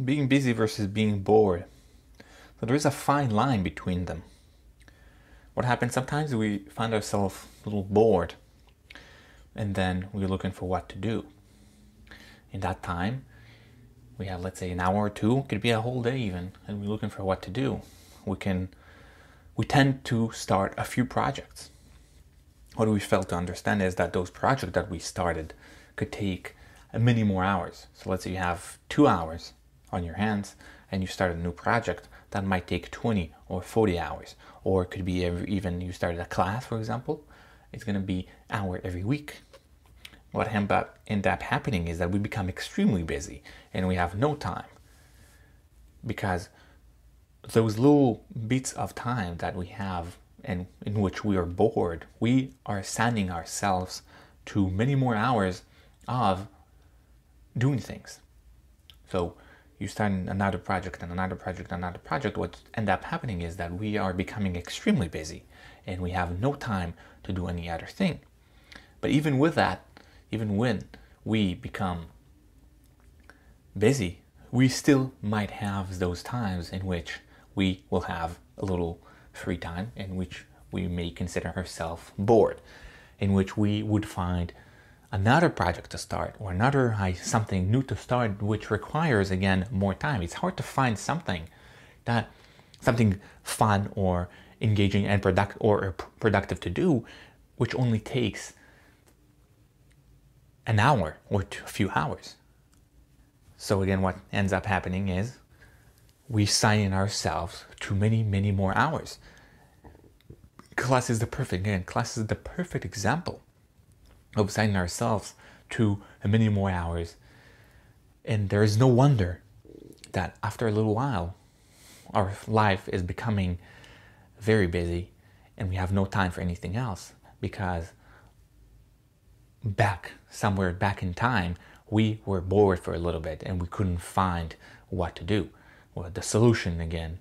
Being busy versus being bored. So there is a fine line between them. What happens sometimes we find ourselves a little bored and then we're looking for what to do. In that time, we have, let's say, an hour or two, it could be a whole day even, and we're looking for what to do. We tend to start a few projects. What we fail to understand is that those projects that we started could take many more hours. So let's say you have 2 hours on your hands and you start a new project that might take 20 or 40 hours. Or it could be even you started a class, for example, it's going to be an hour every week. What ends up happening is that we become extremely busy and we have no time, because those little bits of time that we have and in which we are bored, we are assigning ourselves to many more hours of doing things. So you start another project and another project and another project. What ends up happening is that we are becoming extremely busy and we have no time to do any other thing. But even with that, even when we become busy, we still might have those times in which we will have a little free time, in which we may consider ourselves bored, in which we would find another project to start or another something new to start, which requires again more time. It's hard to find something fun or engaging and productive to do, which only takes an hour or a few hours. So again, what ends up happening is we sign ourselves to many more hours. Class is the perfect example of signing ourselves to many more hours. And there is no wonder that after a little while, our life is becoming very busy and we have no time for anything else, because somewhere back in time, we were bored for a little bit and we couldn't find what to do. Well, the solution again,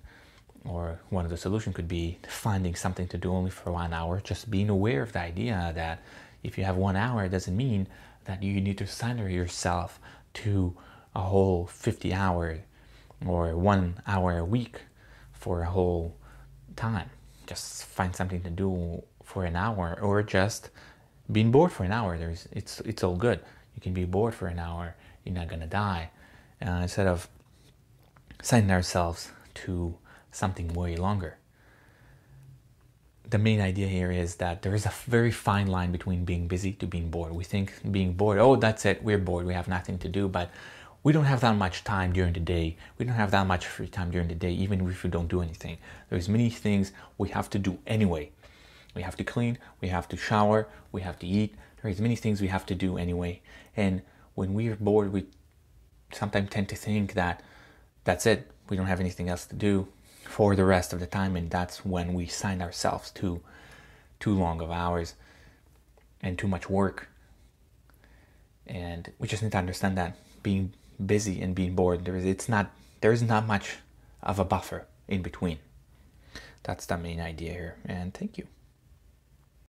or one of the solutions could be finding something to do only for 1 hour, just being aware of the idea that if you have 1 hour, it doesn't mean that you need to sign yourself to a whole 50 hours or 1 hour a week for a whole time. Just find something to do for an hour, or just being bored for an hour. It's all good. You can be bored for an hour. You're not gonna die. Instead of signing ourselves to something way longer. The main idea here is that there is a very fine line between being busy to being bored. We think being bored, oh, that's it, we're bored, we have nothing to do, but we don't have that much time during the day. We don't have that much free time during the day, even if we don't do anything. There's many things we have to do anyway. We have to clean, we have to shower, we have to eat. There's many things we have to do anyway. And when we're bored, we sometimes tend to think that that's it, we don't have anything else to do for the rest of the time, and that's when we sign ourselves to too long of hours and too much work. And we just need to understand that being busy and being bored, there is not much of a buffer in between. That's the main idea here, and thank you.